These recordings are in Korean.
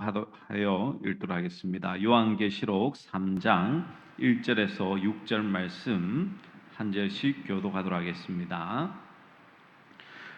하여 읽도록 하겠습니다. 요한계시록 3장 1절에서 6절 말씀 한 절씩 교독하도록 하겠습니다.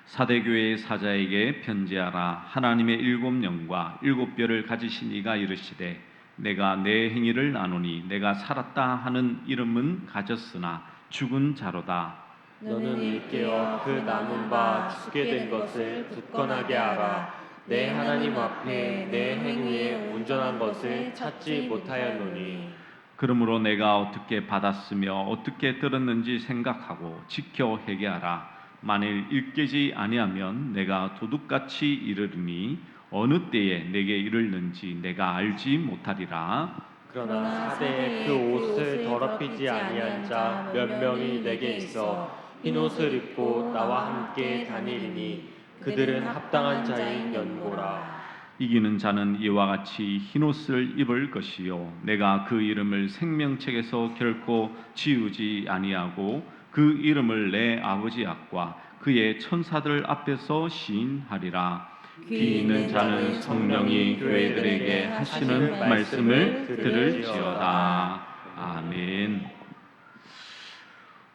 사대교회의 사자에게 편지하라. 하나님의 일곱 영과 일곱 뼈를 가지신 이가 이르시되 내가 내 행위를 아노니 내가 살았다 하는 이름은 가졌으나 죽은 자로다. 너는 일깨어 그 남은 바 죽게 된 것을 굳건하게 알아. 내 하나님 앞에 내 행위에 온전한 것을 찾지 못하였노니. 그러므로 내가 어떻게 받았으며 어떻게 들었는지 생각하고 지켜 회개하라. 만일 일깨지 아니하면 내가 도둑같이 이르리니 어느 때에 내게 이르는지 내가 알지 못하리라. 그러나 사대에 그 옷을 더럽히지 아니한 자 몇 명이 내게 있어 흰 옷을 입고 나와 함께 다니리니 그들은 합당한 자인 연고라. 이기는 자는 이와 같이 흰옷을 입을 것이요 내가 그 이름을 생명책에서 결코 지우지 아니하고 그 이름을 내 아버지 앞과 그의 천사들 앞에서 시인하리라. 귀 있는 자는 성령이 교회들에게 하시는 말씀을 들을지어다. 아멘.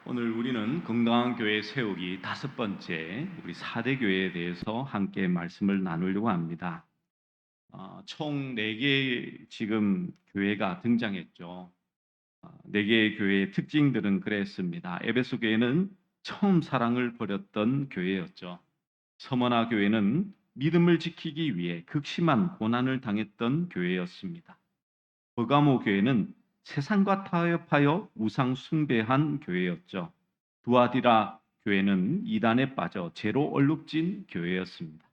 오늘 우리는 건강한 교회 세우기 다섯 번째 우리 사대 교회에 대해서 함께 말씀을 나누려고 합니다. 총 4개의 지금 교회가 등장했죠. 4개의 교회의 특징들은 그랬습니다. 에베소 교회는 처음 사랑을 버렸던 교회였죠. 서머나 교회는 믿음을 지키기 위해 극심한 고난을 당했던 교회였습니다. 버가모 교회는 세상과 타협하여 우상 숭배한 교회였죠. 두아디라 교회는 이단에 빠져 죄로 얼룩진 교회였습니다.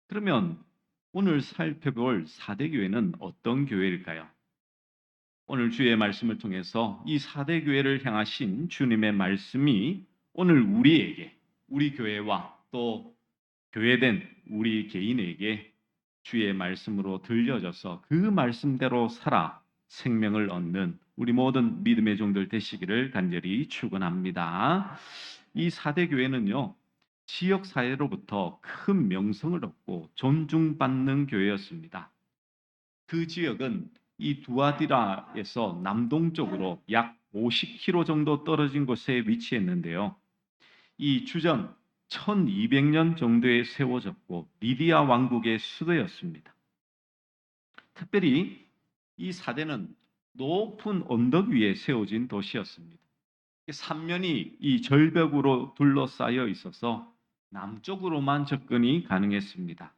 그러면 오늘 살펴볼 4대 교회는 어떤 교회일까요? 오늘 주의 말씀을 통해서 이 4대 교회를 향하신 주님의 말씀이 오늘 우리에게, 우리 교회와 또 교회된 우리 개인에게 주의 말씀으로 들려져서 그 말씀대로 살아 생명을 얻는 우리 모든 믿음의 종들 되시기를 간절히 축원합니다. 이 4대 교회는요, 지역 사회로부터 큰 명성을 얻고 존중받는 교회였습니다. 그 지역은 이 두아디라에서 남동쪽으로 약 50km 정도 떨어진 곳에 위치했는데요. 이 주전 1200년 정도에 세워졌고 리디아 왕국의 수도였습니다. 특별히 이 사대는 높은 언덕 위에 세워진 도시였습니다. 삼면이 이 절벽으로 둘러싸여 있어서 남쪽으로만 접근이 가능했습니다.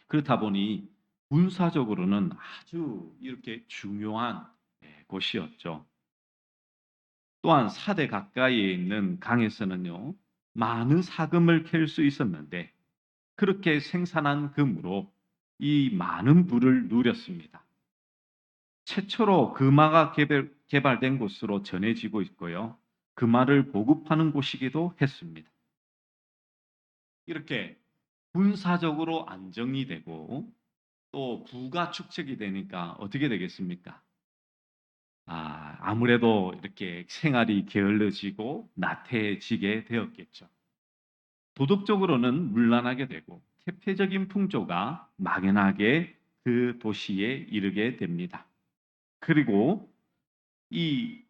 그렇다 보니 군사적으로는 아주 이렇게 중요한 곳이었죠. 또한 사대 가까이에 있는 강에서는요, 많은 사금을 캘 수 있었는데 그렇게 생산한 금으로 이 많은 부를 누렸습니다. 최초로 금화가 개발된 곳으로 전해지고 있고요. 금화를 보급하는 곳이기도 했습니다. 이렇게 군사적으로 안정이 되고 또 부가 축적이 되니까 어떻게 되겠습니까? 아무래도 이렇게 생활이 게을러지고 나태해지게 되었겠죠. 도덕적으로는 문란하게 되고 태폐적인 풍조가 막연하게 그 도시에 이르게 됩니다. 그리고 이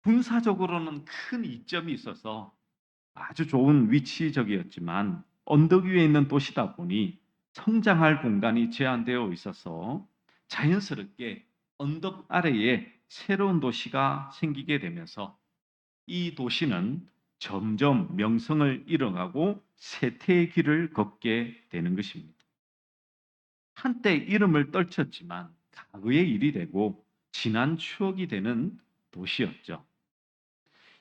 군사적으로는 큰 이점이 있어서 아주 좋은 위치적이었지만 언덕 위에 있는 도시다 보니 성장할 공간이 제한되어 있어서 자연스럽게 언덕 아래에 새로운 도시가 생기게 되면서 이 도시는 점점 명성을 잃어가고 쇠퇴의 길을 걷게 되는 것입니다. 한때 이름을 떨쳤지만 과거의 일이 되고 지난 추억이 되는 도시였죠.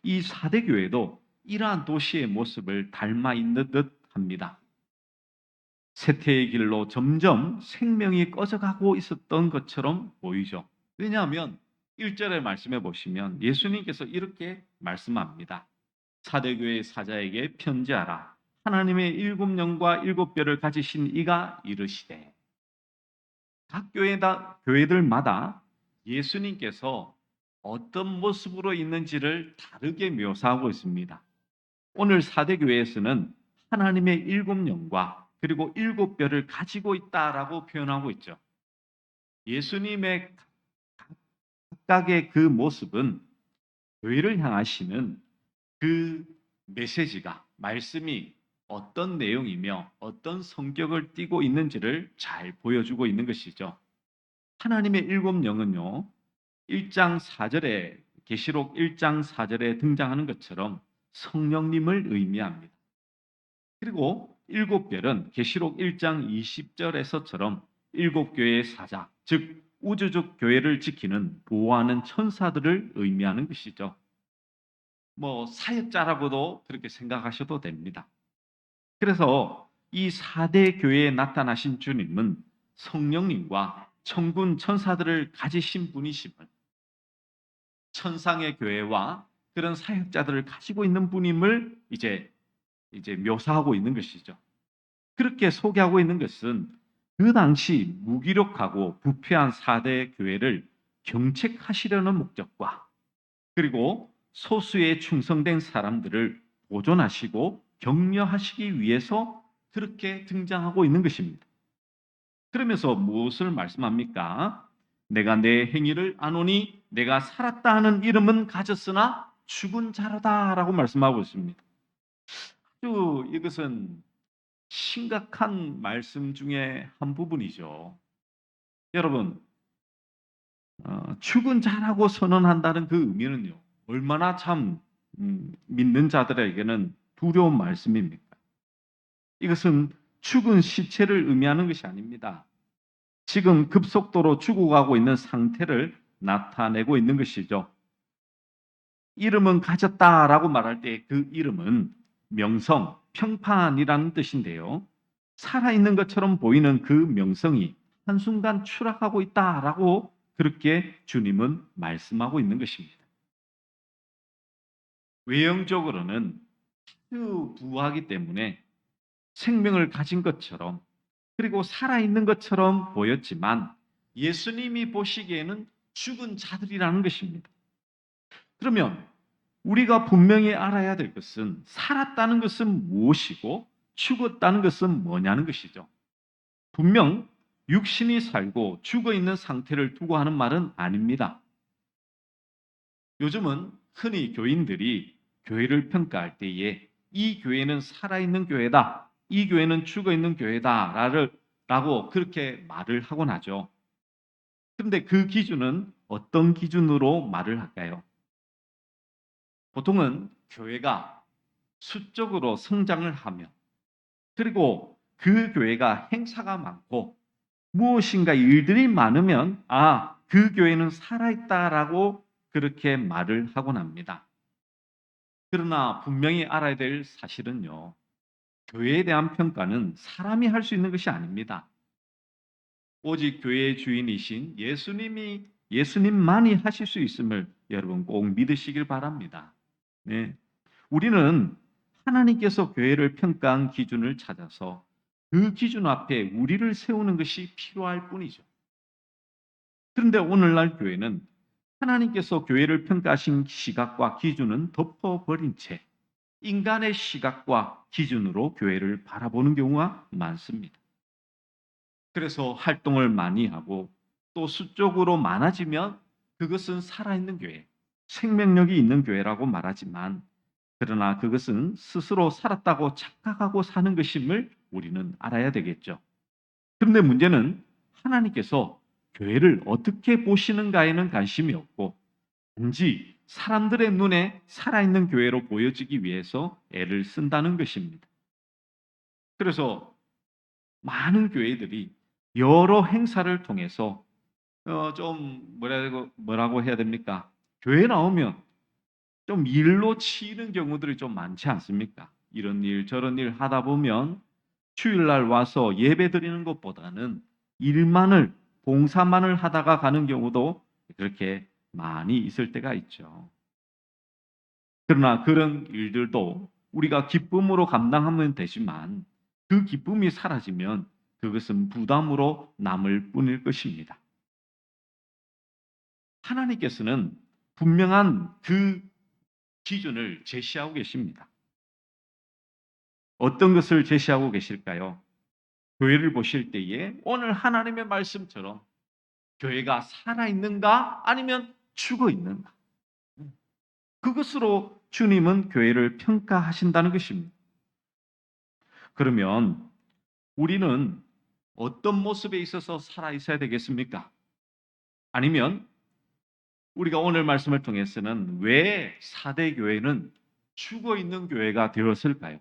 이 4대 교회도 이러한 도시의 모습을 닮아 있는 듯 합니다. 쇠퇴의 길로 점점 생명이 꺼져가고 있었던 것처럼 보이죠. 왜냐하면 1절의 말씀해 보시면 예수님께서 이렇게 말씀합니다. 4대 교회의 사자에게 편지하라. 하나님의 일곱 영과 일곱 뼈를 가지신 이가 이르시되. 각 교회들마다 예수님께서 어떤 모습으로 있는지를 다르게 묘사하고 있습니다. 오늘 4대 교회에서는 하나님의 일곱 영과 그리고 7뼈를 가지고 있다라고 표현하고 있죠. 예수님의 각각의 그 모습은 교회를 향하시는 그 메시지가, 말씀이 어떤 내용이며 어떤 성격을 띠고 있는지를 잘 보여주고 있는 것이죠. 하나님의 일곱 영은요, 1장 4절에, 계시록 1장 4절에 등장하는 것처럼 성령님을 의미합니다. 그리고 일곱 별은 계시록 1장 20절에서처럼 일곱 교회의 사자, 즉 우주적 교회를 지키는 보호하는 천사들을 의미하는 것이죠. 사역자라고도 그렇게 생각하셔도 됩니다. 그래서 이 4대 교회에 나타나신 주님은 성령님과 천군 천사들을 가지신 분이심을, 천상의 교회와 그런 사역자들을 가지고 있는 분임을 이제 묘사하고 있는 것이죠. 그렇게 소개하고 있는 것은 그 당시 무기력하고 부패한 4대 교회를 경책하시려는 목적과, 그리고 소수의 충성된 사람들을 보존하시고 격려하시기 위해서 그렇게 등장하고 있는 것입니다. 그러면서 무엇을 말씀합니까? 내가 내 행위를 아노니 내가 살았다 하는 이름은 가졌으나 죽은 자로다라고 말씀하고 있습니다. 아주 이것은 심각한 말씀 중에 한 부분이죠. 여러분, 죽은 자라고 선언한다는 그 의미는요, 얼마나 참 믿는 자들에게는 두려운 말씀입니까? 이것은 죽은 시체를 의미하는 것이 아닙니다. 지금 급속도로 죽어가고 있는 상태를 나타내고 있는 것이죠. 이름은 가졌다라고 말할 때 그 이름은 명성, 평판이라는 뜻인데요. 살아있는 것처럼 보이는 그 명성이 한순간 추락하고 있다라고 그렇게 주님은 말씀하고 있는 것입니다. 외형적으로는 아주 부하기 때문에 생명을 가진 것처럼, 그리고 살아있는 것처럼 보였지만 예수님이 보시기에는 죽은 자들이라는 것입니다. 그러면 우리가 분명히 알아야 될 것은 살았다는 것은 무엇이고 죽었다는 것은 뭐냐는 것이죠. 분명 육신이 살고 죽어 있는 상태를 두고 하는 말은 아닙니다. 요즘은 흔히 교인들이 교회를 평가할 때에 이 교회는 살아있는 교회다, 이 교회는 죽어 있는 교회다 라고 그렇게 말을 하곤 하죠. 그런데 그 기준은 어떤 기준으로 말을 할까요? 보통은 교회가 수적으로 성장을 하며, 그리고 그 교회가 행사가 많고 무엇인가 일들이 많으면 그 교회는 살아있다라고 그렇게 말을 하곤 합니다. 그러나 분명히 알아야 될 사실은요, 교회에 대한 평가는 사람이 할 수 있는 것이 아닙니다. 오직 교회의 주인이신 예수님만이 하실 수 있음을 여러분 꼭 믿으시길 바랍니다. 네. 우리는 하나님께서 교회를 평가한 기준을 찾아서 그 기준 앞에 우리를 세우는 것이 필요할 뿐이죠. 그런데 오늘날 교회는 하나님께서 교회를 평가하신 시각과 기준은 덮어버린 채 인간의 시각과 기준으로 교회를 바라보는 경우가 많습니다. 그래서 활동을 많이 하고 또 수적으로 많아지면 그것은 살아있는 교회, 생명력이 있는 교회라고 말하지만, 그러나 그것은 스스로 살았다고 착각하고 사는 것임을 우리는 알아야 되겠죠. 그런데 문제는 하나님께서 교회를 어떻게 보시는가에는 관심이 없고 단지 사람들의 눈에 살아있는 교회로 보여지기 위해서 애를 쓴다는 것입니다. 그래서 많은 교회들이 여러 행사를 통해서 좀 뭐라고 해야 됩니까? 교회 나오면 좀 일로 치이는 경우들이 좀 많지 않습니까? 이런 일 저런 일 하다 보면 주일날 와서 예배 드리는 것보다는 일만을, 봉사만을 하다가 가는 경우도 그렇게 많이 있을 때가 있죠. 그러나 그런 일들도 우리가 기쁨으로 감당하면 되지만 그 기쁨이 사라지면 그것은 부담으로 남을 뿐일 것입니다. 하나님께서는 분명한 그 기준을 제시하고 계십니다. 어떤 것을 제시하고 계실까요? 교회를 보실 때에 오늘 하나님의 말씀처럼 교회가 살아있는가 아니면 죽어있는가, 그것으로 주님은 교회를 평가하신다는 것입니다. 그러면 우리는 어떤 모습에 있어서 살아있어야 되겠습니까? 아니면 우리가 오늘 말씀을 통해서는 왜 4대 교회는 죽어있는 교회가 되었을까요?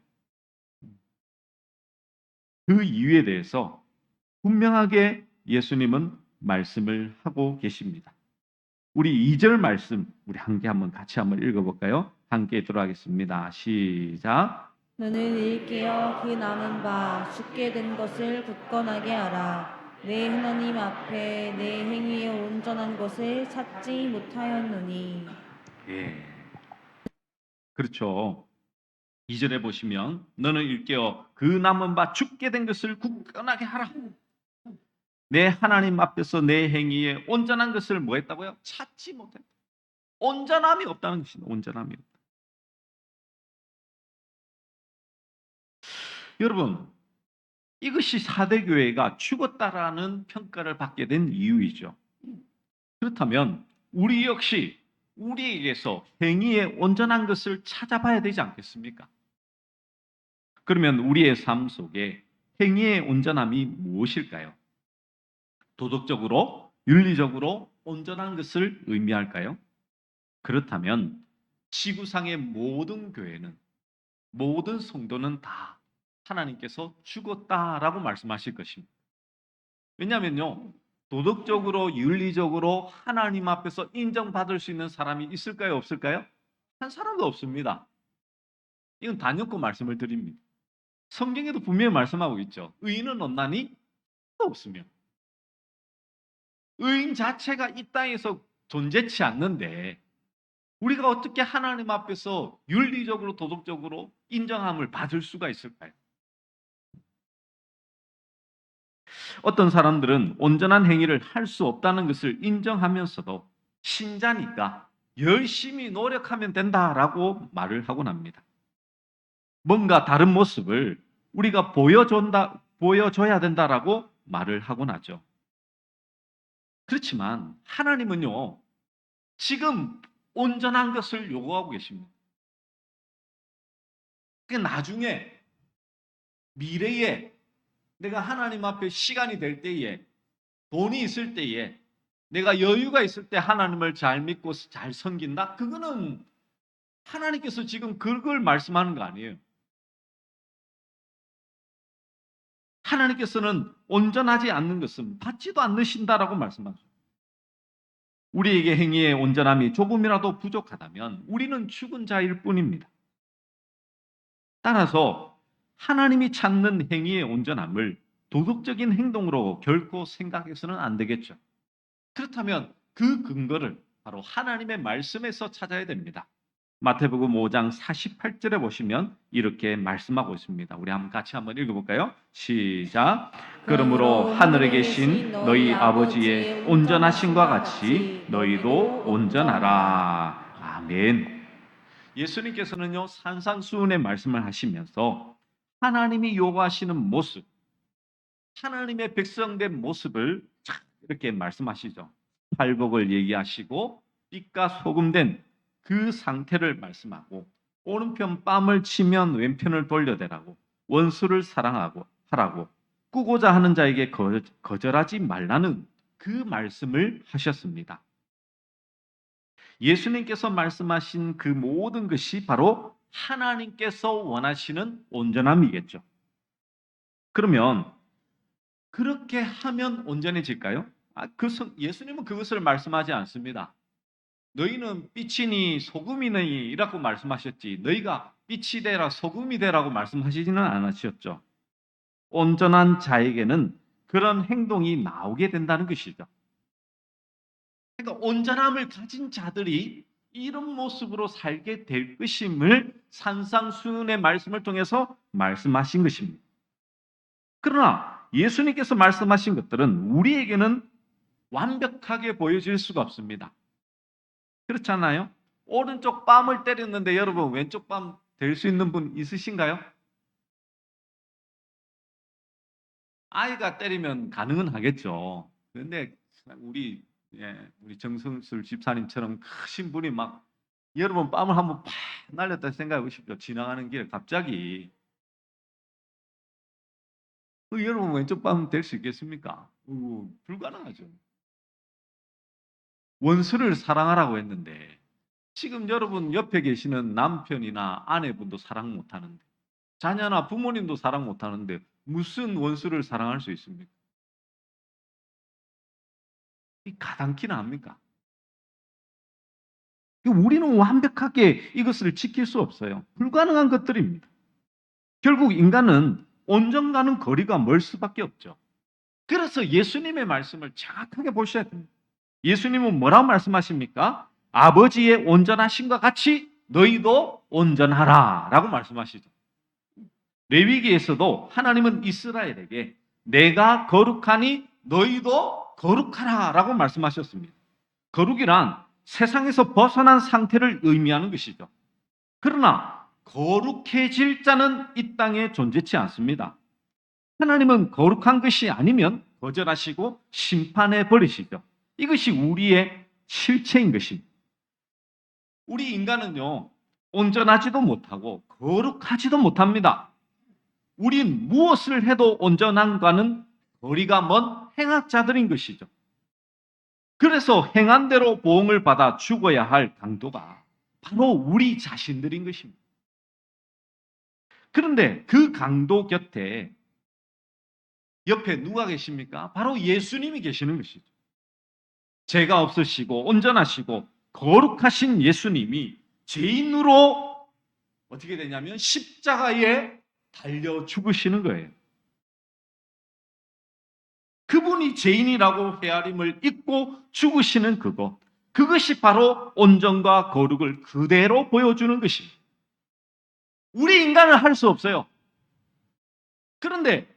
그 이유에 대해서 분명하게 예수님은 말씀을 하고 계십니다. 우리 2절 말씀 우리 함께 한번 같이 한번 읽어볼까요? 함께 들어가겠습니다. 시작. 너는 일깨어 그 남은 바 죽게 된 것을 굳건하게 하라. 내 하나님 앞에 내 행위에 온전한 것을 찾지 못하였노니. 예, 그렇죠. 2절에 보시면 너는 일깨어 그 남은 바 죽게 된 것을 굳건하게 하라. 내 하나님 앞에서 내 행위에 온전한 것을 뭐 했다고요? 찾지 못했다. 온전함이 없다는 것입니다. 온전함이 없다. 여러분, 이것이 4대 교회가 죽었다라는 평가를 받게 된 이유이죠. 그렇다면 우리 역시 우리에게서 행위의 온전한 것을 찾아봐야 되지 않겠습니까? 그러면 우리의 삶 속에 행위의 온전함이 무엇일까요? 도덕적으로, 윤리적으로 온전한 것을 의미할까요? 그렇다면 지구상의 모든 교회는, 모든 성도는 다 하나님께서 죽었다라고 말씀하실 것입니다. 왜냐하면요, 도덕적으로, 윤리적으로 하나님 앞에서 인정받을 수 있는 사람이 있을까요? 없을까요? 한 사람도 없습니다. 이건 단연코 말씀을 드립니다. 성경에도 분명히 말씀하고 있죠. 의인은 없나니? 없으며. 의인 자체가 이 땅에서 존재치 않는데 우리가 어떻게 하나님 앞에서 윤리적으로 도덕적으로 인정함을 받을 수가 있을까요? 어떤 사람들은 온전한 행위를 할 수 없다는 것을 인정하면서도 신자니까 열심히 노력하면 된다라고 말을 하곤 합니다. 뭔가 다른 모습을 우리가 보여줘야 된다라고 말을 하곤 하죠. 그렇지만 하나님은요, 지금 온전한 것을 요구하고 계십니다. 그 나중에 미래에 내가 하나님 앞에 시간이 될 때에, 돈이 있을 때에, 내가 여유가 있을 때 하나님을 잘 믿고 잘 섬긴다? 그거는 하나님께서 지금 그걸 말씀하는 거 아니에요. 하나님께서는 온전하지 않는 것은 받지도 않으신다라고 말씀하죠. 우리에게 행위의 온전함이 조금이라도 부족하다면 우리는 죽은 자일 뿐입니다. 따라서 하나님이 찾는 행위의 온전함을 도덕적인 행동으로 결코 생각해서는 안 되겠죠. 그렇다면 그 근거를 바로 하나님의 말씀에서 찾아야 됩니다. 마태복음 5장 48절에 보시면 이렇게 말씀하고 있습니다. 우리 같이 한번 읽어볼까요? 시작. 그러므로 하늘에 계신 너희 아버지의 온전하심과 같이 너희도 온전하라. 아멘. 예수님께서는요, 산상수훈의 말씀을 하시면서 하나님이 요구하시는 모습, 하나님의 백성된 모습을 이렇게 말씀하시죠. 팔복을 얘기하시고 빛과 소금된 그 상태를 말씀하고, 오른편 뺨을 치면 왼편을 돌려대라고, 원수를 사랑하고 하라고, 꾸고자 하는 자에게 거절하지 말라는 그 말씀을 하셨습니다. 예수님께서 말씀하신 그 모든 것이 바로 하나님께서 원하시는 온전함이겠죠. 그러면 그렇게 하면 온전해질까요? 예수님은 그것을 말씀하지 않습니다. 너희는 빛이니 소금이니 라고 말씀하셨지, 너희가 빛이 되라 소금이 되라고 말씀하시지는 않으셨죠. 온전한 자에게는 그런 행동이 나오게 된다는 것이죠. 그러니까 온전함을 가진 자들이 이런 모습으로 살게 될 것임을 산상수훈의 말씀을 통해서 말씀하신 것입니다. 그러나 예수님께서 말씀하신 것들은 우리에게는 완벽하게 보여질 수가 없습니다. 그렇지 않나요? 오른쪽 뺨을 때렸는데 여러분 왼쪽 뺨 될 수 있는 분 있으신가요? 아이가 때리면 가능은 하겠죠. 그런데 우리 정성술 집사님처럼 크신 분이 막 여러분 뺨을 한번 팍 날렸다 생각해 보십시오. 지나가는 길에 갑자기 여러분 왼쪽 뺨 될 수 있겠습니까? 불가능하죠. 원수를 사랑하라고 했는데 지금 여러분 옆에 계시는 남편이나 아내분도 사랑 못하는데 자녀나 부모님도 사랑 못하는데 무슨 원수를 사랑할 수 있습니까? 이 가당키나 합니까? 우리는 완벽하게 이것을 지킬 수 없어요. 불가능한 것들입니다. 결국 인간은 온전과는 거리가 멀 수밖에 없죠. 그래서 예수님의 말씀을 정확하게 보셔야 됩니다. 예수님은 뭐라고 말씀하십니까? 아버지의 온전하심과 같이 너희도 온전하라 라고 말씀하시죠. 레위기에서도 하나님은 이스라엘에게 내가 거룩하니 너희도 거룩하라 라고 말씀하셨습니다. 거룩이란 세상에서 벗어난 상태를 의미하는 것이죠. 그러나 거룩해질 자는 이 땅에 존재치 않습니다. 하나님은 거룩한 것이 아니면 거절하시고 심판해 버리시죠. 이것이 우리의 실체인 것입니다. 우리 인간은요, 온전하지도 못하고 거룩하지도 못합니다. 우린 무엇을 해도 온전함과는 거리가 먼 행악자들인 것이죠. 그래서 행한 대로 보응을 받아 죽어야 할 강도가 바로 우리 자신들인 것입니다. 그런데 그 강도 곁에 옆에 누가 계십니까? 바로 예수님이 계시는 것이죠. 죄가 없으시고 온전하시고 거룩하신 예수님이 죄인으로 어떻게 되냐면 십자가에 달려 죽으시는 거예요. 그분이 죄인이라고 헤아림을 입고 죽으시는 그것이 바로 온전과 거룩을 그대로 보여주는 것입니다. 우리 인간은 할 수 없어요. 그런데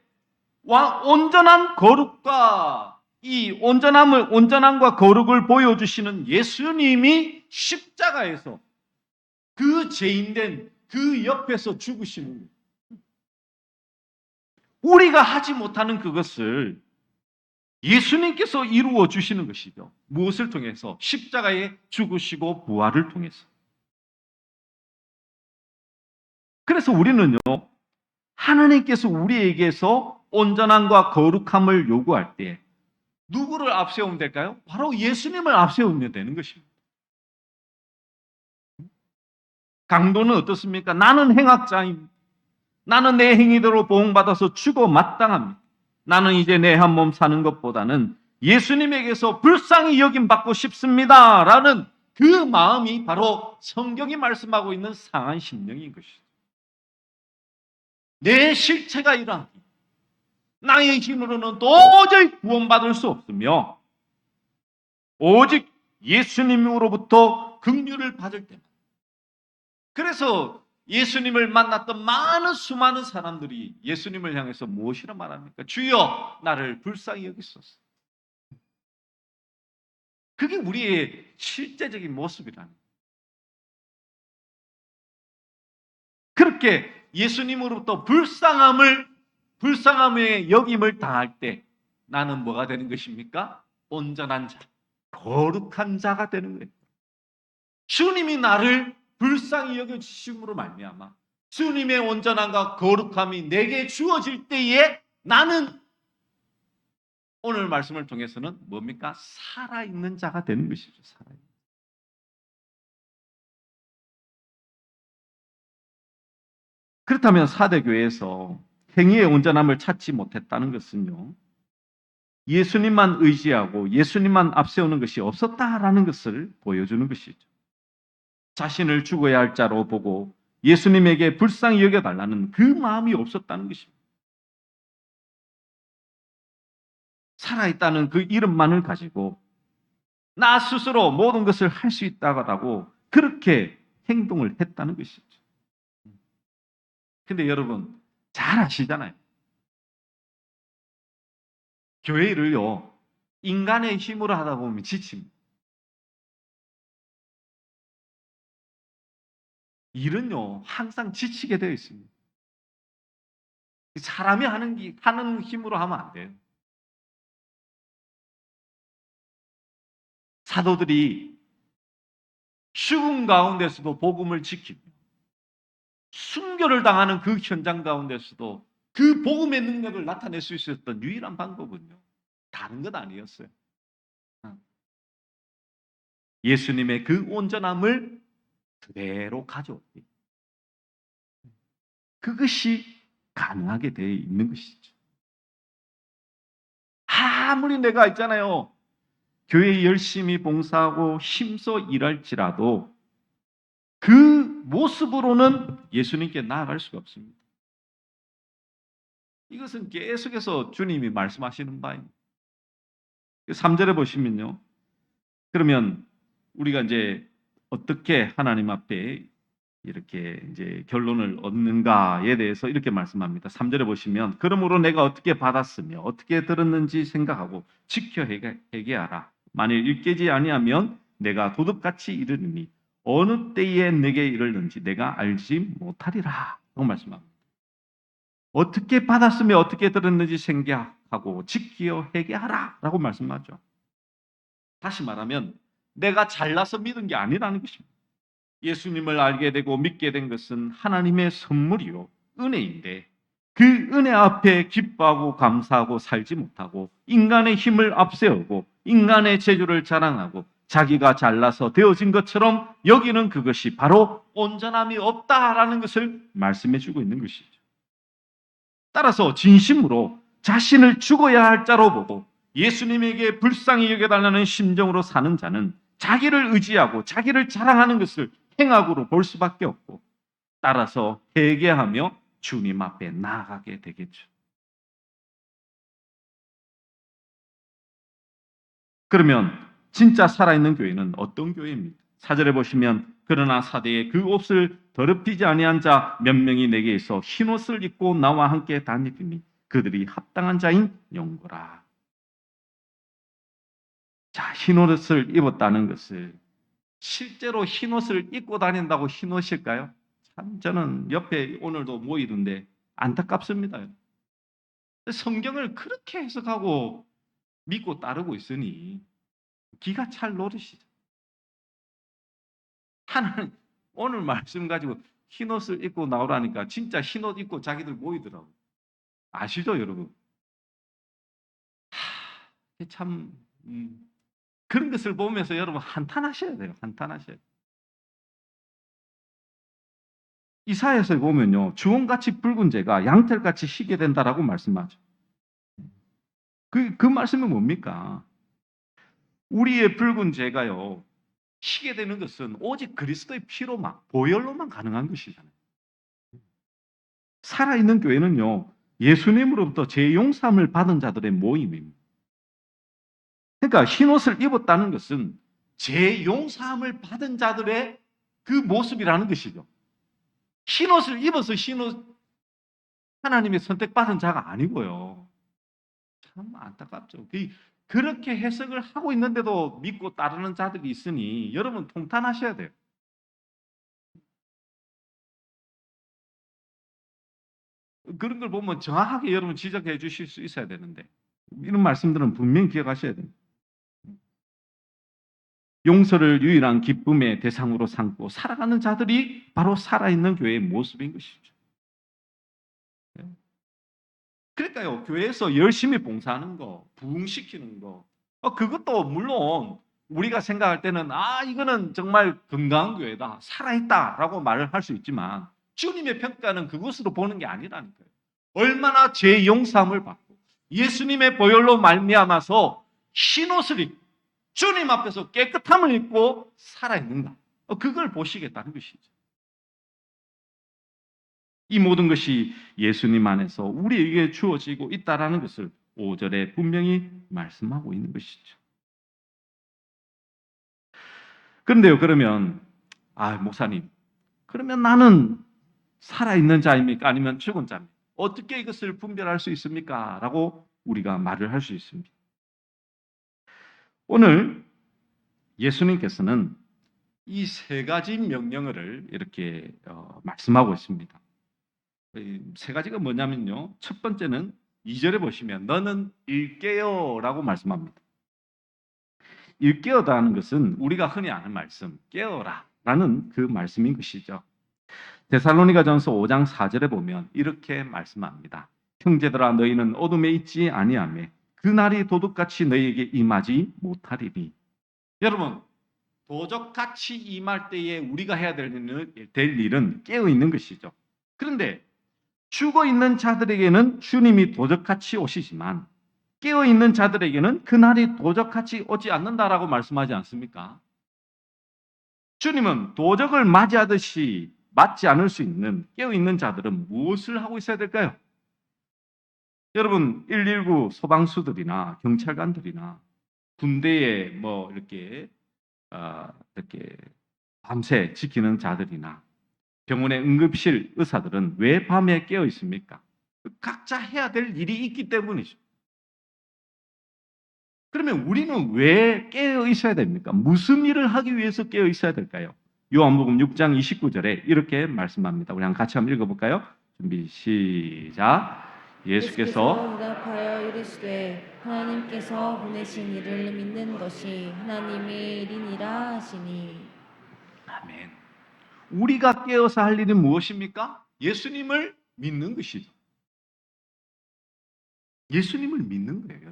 온전한 거룩과 이 온전함과 거룩을 보여주시는 예수님이 십자가에서 그 죄인된 그 옆에서 죽으시는 거예요. 우리가 하지 못하는 그것을 예수님께서 이루어 주시는 것이죠. 무엇을 통해서? 십자가에 죽으시고 부활을 통해서. 그래서 우리는요, 하나님께서 우리에게서 온전함과 거룩함을 요구할 때 누구를 앞세우면 될까요? 바로 예수님을 앞세우면 되는 것입니다. 강도는 어떻습니까? 나는 행악자입니다. 나는 내 행위대로 보응받아서 죽어 마땅합니다. 나는 이제 내 한 몸 사는 것보다는 예수님에게서 불쌍히 여김받고 싶습니다. 라는 그 마음이 바로 성경이 말씀하고 있는 상한 심령인 것이죠. 내 실체가 이러하니 나의 힘으로는 도저히 구원받을 수 없으며 오직 예수님으로부터 긍휼을 받을 때만. 그래서 예수님을 만났던 수많은 사람들이 예수님을 향해서 무엇이라 말합니까? 주여 나를 불쌍히 여기소서. 그게 우리의 실제적인 모습이라는 거예요. 그렇게 예수님으로부터 불쌍함의 여김을 당할 때 나는 뭐가 되는 것입니까? 온전한 자, 거룩한 자가 되는 거예요. 주님이 나를 불쌍히 여겨주심으로 말미암아 주님의 온전함과 거룩함이 내게 주어질 때에 나는 오늘 말씀을 통해서는 뭡니까? 살아있는 자가 되는 것이죠. 살아있는. 그렇다면 사대교회에서 행위의 온전함을 찾지 못했다는 것은요, 예수님만 의지하고 예수님만 앞세우는 것이 없었다라는 것을 보여주는 것이죠. 자신을 죽어야 할 자로 보고 예수님에게 불쌍히 여겨달라는 그 마음이 없었다는 것입니다. 살아있다는 그 이름만을 가지고 나 스스로 모든 것을 할 수 있다고 그렇게 행동을 했다는 것이죠. 근데 여러분 잘 아시잖아요. 교회를요, 인간의 힘으로 하다 보면 지칩니다. 일은요, 항상 지치게 되어 있습니다. 사람이 하는 힘으로 하면 안 돼요. 사도들이 죽음 가운데서도 복음을 지키고 순교를 당하는 그 현장 가운데서도 그 복음의 능력을 나타낼 수 있었던 유일한 방법은요, 다른 것 아니었어요. 예수님의 그 온전함을 그대로 가져오기. 그것이 가능하게 되어 있는 것이죠. 아무리 내가 있잖아요, 교회에 열심히 봉사하고 힘써 일할지라도 그 모습으로는 예수님께 나아갈 수가 없습니다. 이것은 계속해서 주님이 말씀하시는 바입니다. 3절에 보시면요. 그러면 우리가 이제 어떻게 하나님 앞에 이렇게 이제 결론을 얻는가에 대해서 이렇게 말씀합니다. 3절에 보시면 그러므로 내가 어떻게 받았으며 어떻게 들었는지 생각하고 지켜 회개하라. 만일 읽게지 아니하면 내가 도둑같이 이르리니 어느 때에 내게 이르는지 내가 알지 못하리라. 라고 말씀합니다. 어떻게 받았으며 어떻게 들었는지 생각하고 지켜 회개하라. 라고 말씀하죠. 다시 말하면 내가 잘나서 믿은 게 아니라는 것입니다. 예수님을 알게 되고 믿게 된 것은 하나님의 선물이요, 은혜인데 그 은혜 앞에 기뻐하고 감사하고 살지 못하고 인간의 힘을 앞세우고 인간의 재주를 자랑하고 자기가 잘나서 되어진 것처럼 여기는 그것이 바로 온전함이 없다라는 것을 말씀해 주고 있는 것이죠. 따라서 진심으로 자신을 죽어야 할 자로 보고 예수님에게 불쌍히 여겨달라는 심정으로 사는 자는 자기를 의지하고 자기를 자랑하는 것을 행악으로 볼 수밖에 없고 따라서 회개하며 주님 앞에 나아가게 되겠죠. 그러면 진짜 살아있는 교회는 어떤 교회입니까? 4절에 보시면 그러나 사대에 그 옷을 더럽히지 아니한 자 몇 명이 내게 있어 흰옷을 입고 나와 함께 다니니 그들이 합당한 자인 영고라. 자, 흰옷을 입었다는 것을 실제로 흰옷을 입고 다닌다고 흰옷일까요? 참 저는 옆에 오늘도 모이던데 안타깝습니다. 성경을 그렇게 해석하고 믿고 따르고 있으니 기가 찰 노릇이죠. 하나님 오늘 말씀 가지고 흰옷을 입고 나오라니까 진짜 흰옷 입고 자기들 모이더라고요. 아시죠, 여러분? 참 그런 것을 보면서 여러분 한탄하셔야 돼요. 한탄하셔야 돼요. 이사야서에 보면요, 주홍같이 붉은 재가 양털같이 희게 된다라고 말씀하죠. 그 말씀은 뭡니까? 우리의 붉은 재가요, 희게 되는 것은 오직 그리스도의 피로만, 보혈로만 가능한 것이잖아요. 살아있는 교회는요, 예수님으로부터 죄 용서함을 받은 자들의 모임입니다. 그러니까 흰옷을 입었다는 것은 죄 용서함을 받은 자들의 그 모습이라는 것이죠. 흰옷을 입어서 흰옷 하나님의 선택받은 자가 아니고요. 참 안타깝죠. 그렇게 해석을 하고 있는데도 믿고 따르는 자들이 있으니 여러분 통탄하셔야 돼요. 그런 걸 보면 정확하게 여러분 지적해 주실 수 있어야 되는데 이런 말씀들은 분명히 기억하셔야 됩니다. 용서를 유일한 기쁨의 대상으로 삼고 살아가는 자들이 바로 살아있는 교회의 모습인 것이죠. 그러니까요, 교회에서 열심히 봉사하는 거, 부흥시키는 거, 그것도 물론 우리가 생각할 때는 이거는 정말 건강한 교회다, 살아있다라고 말을 할 수 있지만 주님의 평가는 그것으로 보는 게 아니라니까요. 얼마나 죄 용서함을 받고 예수님의 보혈로 말미암아서 흰옷을 입고 주님 앞에서 깨끗함을 입고 살아있는가, 그걸 보시겠다는 것이죠. 이 모든 것이 예수님 안에서 우리에게 주어지고 있다라는 것을 5절에 분명히 말씀하고 있는 것이죠. 그런데요, 그러면 목사님, 그러면 나는 살아있는 자입니까? 아니면 죽은 자입니까? 어떻게 이것을 분별할 수 있습니까? 라고 우리가 말을 할 수 있습니다. 오늘 예수님께서는 이 세 가지 명령어를 이렇게 말씀하고 있습니다. 세 가지가 뭐냐면요. 첫 번째는 2절에 보시면 너는 일깨어라고 말씀합니다. 일깨어다는 것은 우리가 흔히 아는 말씀, 깨어라라는 그 말씀인 것이죠. 데살로니가전서 5장 4절에 보면 이렇게 말씀합니다. 형제들아 너희는 어둠에 있지 아니하며 그 날이 도둑같이 너희에게 임하지 못하리니. 여러분, 도적같이 임할 때에 우리가 해야 될 일은 깨어 있는 것이죠. 그런데 죽어 있는 자들에게는 주님이 도적같이 오시지만 깨어 있는 자들에게는 그날이 도적같이 오지 않는다라고 말씀하지 않습니까? 주님은 도적을 맞이하듯이 맞지 않을 수 있는 깨어 있는 자들은 무엇을 하고 있어야 될까요? 여러분, 119 소방수들이나 경찰관들이나 군대에 이렇게 밤새 지키는 자들이나 병원의 응급실 의사들은 왜 밤에 깨어 있습니까? 각자 해야 될 일이 있기 때문이죠. 그러면 우리는 왜 깨어 있어야 됩니까? 무슨 일을 하기 위해서 깨어 있어야 될까요? 요한복음 6장 29절에 이렇게 말씀합니다. 우리 같이 한번 읽어볼까요? 준비 시작. 예수께서 대답하여 이르시되 하나님께서 보내신 이를 믿는 것이 하나님의 일이니라 하시니. 아멘. 우리가 깨어서 할 일은 무엇입니까? 예수님을 믿는 것이죠. 예수님을 믿는 거예요.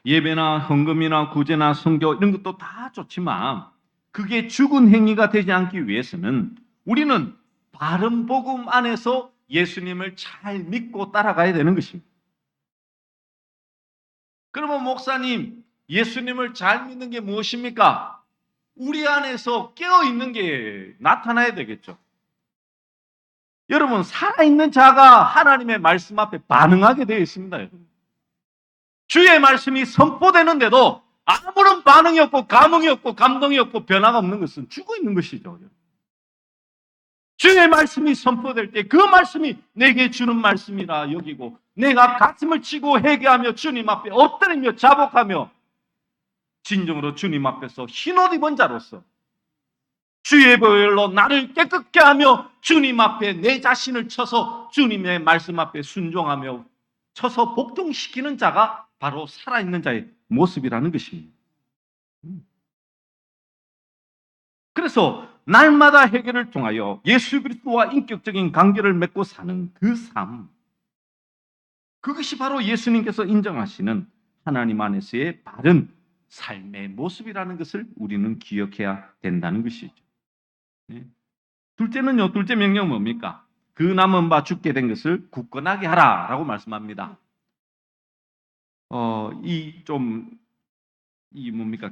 예배나 헌금이나 구제나 선교 이런 것도 다 좋지만 그게 죽은 행위가 되지 않기 위해서는 우리는 바른 복음 안에서 예수님을 잘 믿고 따라가야 되는 것입니다. 그러면 목사님, 예수님을 잘 믿는 게 무엇입니까? 우리 안에서 깨어있는 게 나타나야 되겠죠. 여러분, 살아있는 자가 하나님의 말씀 앞에 반응하게 되어 있습니다. 여러분. 주의 말씀이 선포되는데도 아무런 반응이 없고 감흥이 없고 감동이 없고 변화가 없는 것은 죽어 있는 것이죠. 주의 말씀이 선포될 때 그 말씀이 내게 주는 말씀이라 여기고 내가 가슴을 치고 회개하며 주님 앞에 엎드리며 자복하며 진정으로 주님 앞에서 흰옷 입은 자로서 주의 보혈로 나를 깨끗게 하며 주님 앞에 내 자신을 쳐서 주님의 말씀 앞에 순종하며 쳐서 복종시키는 자가 바로 살아있는 자의 모습이라는 것입니다. 그래서 날마다 회개를 통하여 예수 그리스도와 인격적인 관계를 맺고 사는 그 삶, 그것이 바로 예수님께서 인정하시는 하나님 안에서의 바른 삶의 모습이라는 것을 우리는 기억해야 된다는 것이죠. 둘째는요, 둘째 명령 뭡니까? 그 남은 바 죽게 된 것을 굳건하게 하라라고 말씀합니다.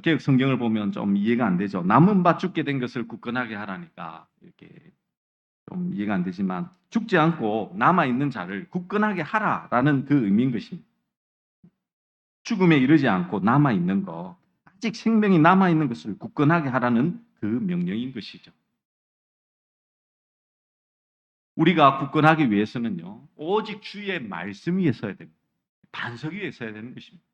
개역 성경을 보면 좀 이해가 안 되죠. 남은 바 죽게 된 것을 굳건하게 하라니까 이렇게 좀 이해가 안 되지만 죽지 않고 남아 있는 자를 굳건하게 하라라는 그 의미인 것입니다. 죽음에 이르지 않고 남아 있는 것, 아직 생명이 남아 있는 것을 굳건하게 하라는 그 명령인 것이죠. 우리가 굳건하기 위해서는요, 오직 주의 말씀 위에 서야 됩니다. 반석 위에 서야 되는 것입니다.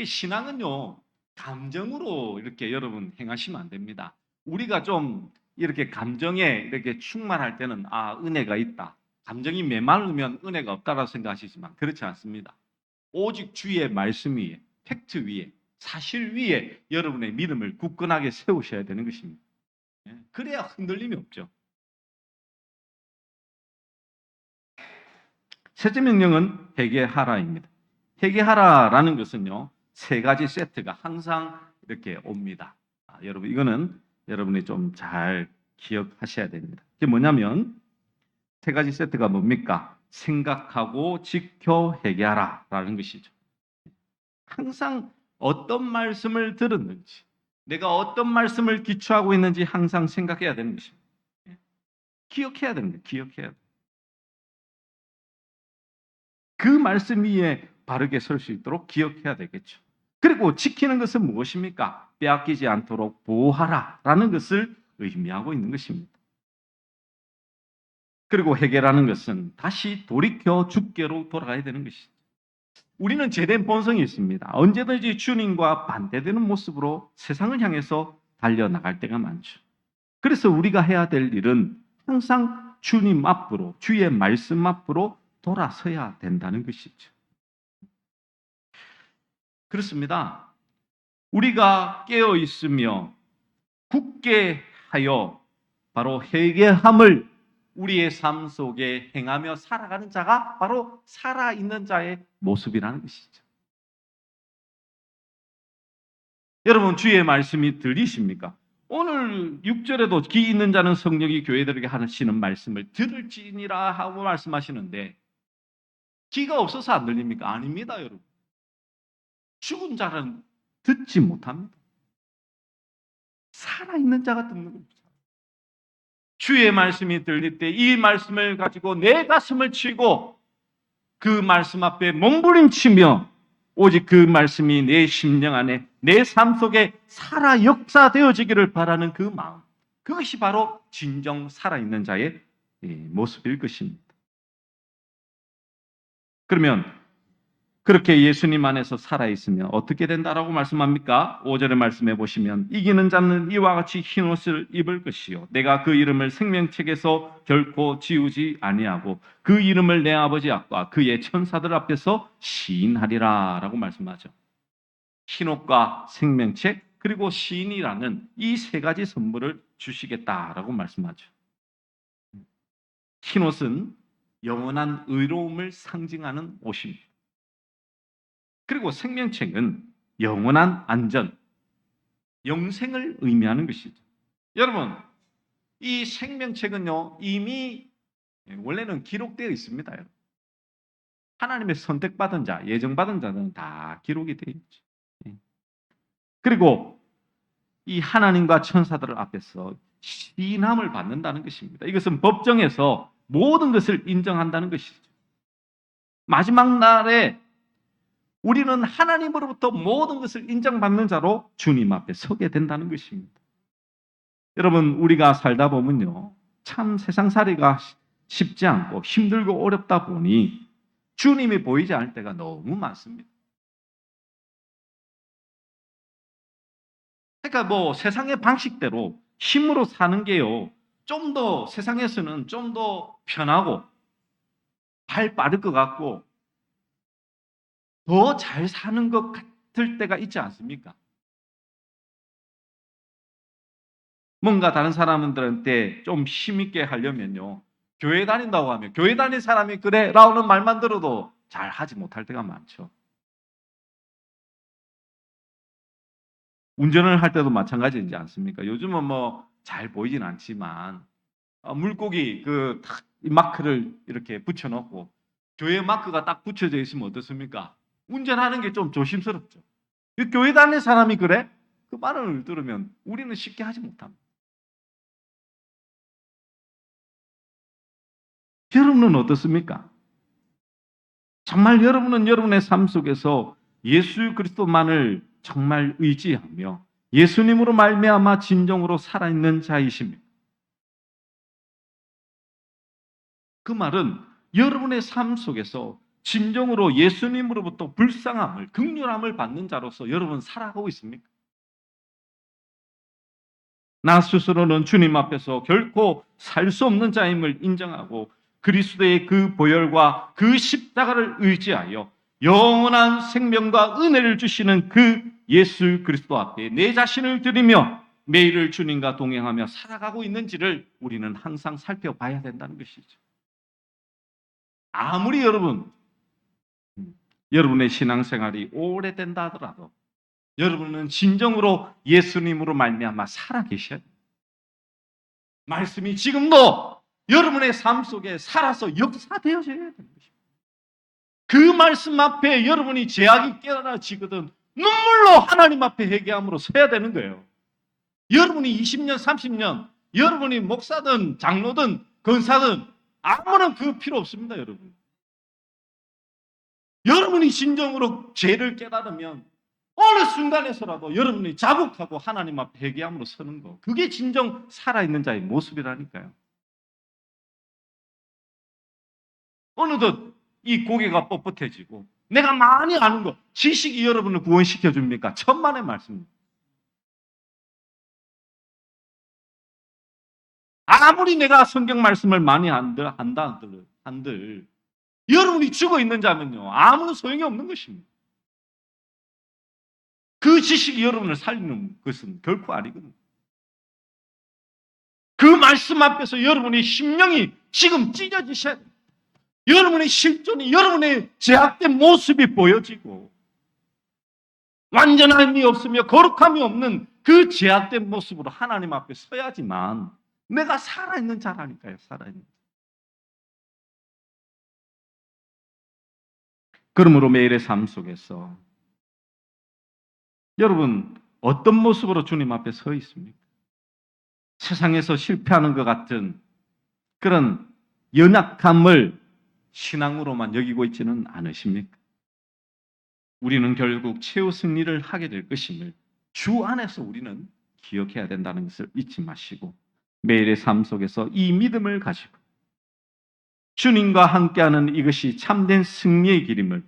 신앙은요, 감정으로 이렇게 여러분 행하시면 안 됩니다. 우리가 좀 이렇게 감정에 이렇게 충만할 때는 은혜가 있다. 감정이 메마르면 은혜가 없다라고 생각하시지만 그렇지 않습니다. 오직 주의 말씀 위에, 팩트 위에, 사실 위에 여러분의 믿음을 굳건하게 세우셔야 되는 것입니다. 그래야 흔들림이 없죠. 셋째 명령은 회개하라입니다. 회개하라라는 것은요, 세 가지 세트가 항상 이렇게 옵니다. 여러분, 이거는 여러분이 좀 잘 기억하셔야 됩니다. 이게 뭐냐면, 세 가지 세트가 뭡니까? 생각하고 지켜 회개하라라는 것이죠. 항상 어떤 말씀을 들었는지, 내가 어떤 말씀을 기초하고 있는지 항상 생각해야 되는 것입니다. 기억해야 됩니다. 기억해야 돼요. 그 말씀 위에 바르게 설 수 있도록 기억해야 되겠죠. 그리고 지키는 것은 무엇입니까? 빼앗기지 않도록 보호하라라는 것을 의미하고 있는 것입니다. 그리고 회개라는 것은 다시 돌이켜 주께로 돌아가야 되는 것이죠. 우리는 죄된 본성이 있습니다. 언제든지 주님과 반대되는 모습으로 세상을 향해서 달려나갈 때가 많죠. 그래서 우리가 해야 될 일은 항상 주님 앞으로, 주의 말씀 앞으로 돌아서야 된다는 것이죠. 그렇습니다. 우리가 깨어 있으며 굳게 하여 바로 회개함을 우리의 삶 속에 행하며 살아가는 자가 바로 살아있는 자의 모습이라는 것이죠. 여러분, 주의 말씀이 들리십니까? 오늘 6절에도 기 있는 자는 성령이 교회들에게 하시는 말씀을 들을지니라 하고 말씀하시는데, 기가 없어서 안 들립니까? 아닙니다, 여러분. 죽은 자는 듣지 못합니다. 살아있는 자가 듣는 겁니다. 주의 말씀이 들릴 때 이 말씀을 가지고 내 가슴을 치고 그 말씀 앞에 몸부림치며 오직 그 말씀이 내 심령 안에, 내 삶 속에 살아 역사되어지기를 바라는 그 마음, 그것이 바로 진정 살아있는 자의 모습일 것입니다. 그러면 그렇게 예수님 안에서 살아있으면 어떻게 된다라고 말씀합니까? 5절의 말씀해 보시면 이기는 자는 이와 같이 흰옷을 입을 것이요 내가 그 이름을 생명책에서 결코 지우지 아니하고 그 이름을 내 아버지 앞과 그의 천사들 앞에서 시인하리라 라고 말씀하죠. 흰옷과 생명책 그리고 시인이라는 이 세 가지 선물을 주시겠다라고 말씀하죠. 흰옷은 영원한 의로움을 상징하는 옷입니다. 그리고 생명책은 영원한 안전, 영생을 의미하는 것이죠. 여러분, 이 생명책은요, 이미 원래는 기록되어 있습니다. 하나님의 선택받은 자, 예정받은 자는 다 기록이 되어 있죠. 그리고 이 하나님과 천사들 앞에서 시인함을 받는다는 것입니다. 이것은 법정에서 모든 것을 인정한다는 것이죠. 마지막 날에 우리는 하나님으로부터 모든 것을 인정받는 자로 주님 앞에 서게 된다는 것입니다. 여러분, 우리가 살다 보면요, 참 세상살이가 쉽지 않고 힘들고 어렵다 보니 주님이 보이지 않을 때가 너무 많습니다. 그러니까 뭐 세상의 방식대로 힘으로 사는 게요, 좀 더 세상에서는 좀 더 편하고 발 빠를 것 같고 더 잘 사는 것 같을 때가 있지 않습니까? 뭔가 다른 사람들한테 좀 힘있게 하려면요, 교회 다닌다고 하면 교회 다닌 사람이 그래 라는 말만 들어도 잘 하지 못할 때가 많죠. 운전을 할 때도 마찬가지이지 않습니까? 요즘은 뭐 잘 보이진 않지만 물고기 그 마크를 이렇게 붙여놓고 교회 마크가 딱 붙여져 있으면 어떻습니까? 운전하는 게 좀 조심스럽죠. 교회 다니는 사람이 그래? 그 말을 들으면 우리는 쉽게 하지 못합니다. 여러분은 어떻습니까? 정말 여러분은 여러분의 삶 속에서 예수 그리스도만을 정말 의지하며 예수님으로 말미암아 진정으로 살아있는 자이십니까? 그 말은 여러분의 삶 속에서 진정으로 예수님으로부터 불쌍함을, 긍휼함을 받는 자로서 여러분 살아가고 있습니까? 나 스스로는 주님 앞에서 결코 살 수 없는 자임을 인정하고 그리스도의 그 보혈과 그 십자가를 의지하여 영원한 생명과 은혜를 주시는 그 예수 그리스도 앞에 내 자신을 드리며 매일을 주님과 동행하며 살아가고 있는지를 우리는 항상 살펴봐야 된다는 것이죠. 아무리 여러분의 신앙생활이 오래된다 하더라도 여러분은 진정으로 예수님으로 말미암아 살아계셔야 돼요. 말씀이 지금도 여러분의 삶 속에 살아서 역사되어져야 되는 것입니다. 그 말씀 앞에 여러분이 죄악이 깨달아지거든 눈물로 하나님 앞에 회개함으로 서야 되는 거예요. 여러분이 20년, 30년, 여러분이 목사든 장로든 권사든 아무런 그 필요 없습니다, 여러분. 여러분이 진정으로 죄를 깨달으면 어느 순간에서라도 여러분이 자복하고 하나님 앞에 회개함으로 서는 거, 그게 진정 살아있는 자의 모습이라니까요. 어느덧 이 고개가 뻣뻣해지고 내가 많이 아는 거, 지식이 여러분을 구원시켜 줍니까? 천만의 말씀입니다. 아무리 내가 성경 말씀을 많이 한들 여러분이 죽어 있는 자면요 아무런 소용이 없는 것입니다. 그 지식이 여러분을 살리는 것은 결코 아니거든요. 그 말씀 앞에서 여러분의 심령이 지금 찢어지셔야 돼요. 여러분의 실존이, 여러분의 제약된 모습이 보여지고 완전함이 없으며 거룩함이 없는 그 제약된 모습으로 하나님 앞에 서야지만 내가 살아있는 자라니까요. 살아있는. 그러므로 매일의 삶 속에서 여러분 어떤 모습으로 주님 앞에 서 있습니까? 세상에서 실패하는 것 같은 그런 연약함을 신앙으로만 여기고 있지는 않으십니까? 우리는 결국 최후 승리를 하게 될 것임을 주 안에서 우리는 기억해야 된다는 것을 잊지 마시고 매일의 삶 속에서 이 믿음을 가지고 주님과 함께하는 이것이 참된 승리의 길임을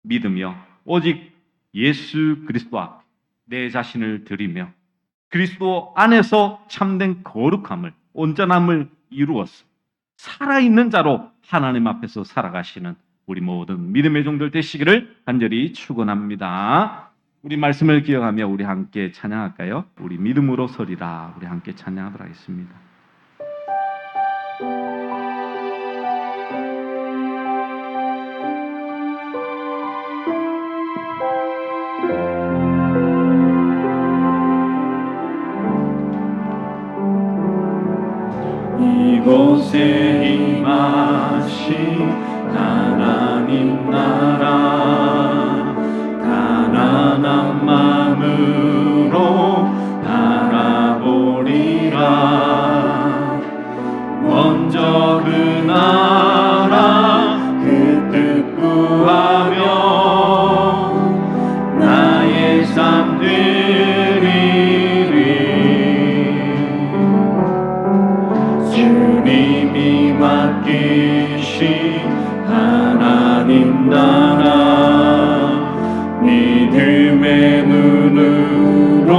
믿으며 오직 예수 그리스도 앞에 내 자신을 드리며 그리스도 안에서 참된 거룩함을, 온전함을 이루어서 살아있는 자로 하나님 앞에서 살아가시는 우리 모든 믿음의 종들 되시기를 간절히 축원합니다. 우리 말씀을 기억하며 우리 함께 찬양할까요? 우리 믿음으로 서리라. 우리 함께 찬양하도록 하겠습니다. 이곳에 임하신 하나님 나라 가난한 마음으로 바라보리라. 먼저 그 나라 그 뜻 구하며 나의 삶 드리리. 주님이 맡기신 하나님 나라 믿음의 눈으로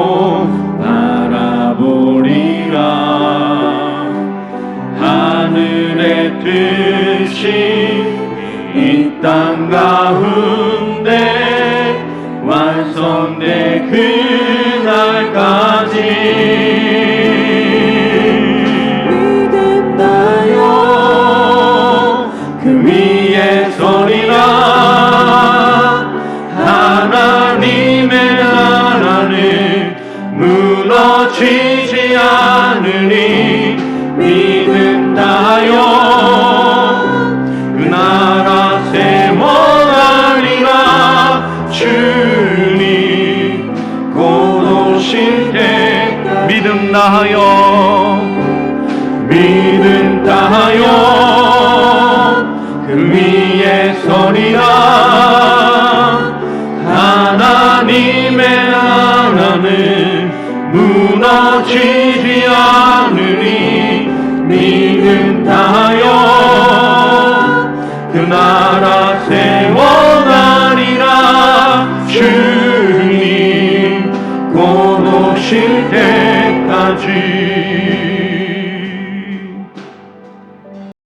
바라보리라. 하늘의 뜻이 이 땅 가운데 완성될 그날까지 그 위에 서리라. 하나님의 나라는 무너지지 않으니 믿는다요. 그 나라 세워가리라. 주님 곧 오실 때 믿음나요. 믿음나요. 그 위에 서리라. 하나님의 나라는 무너지지 않으니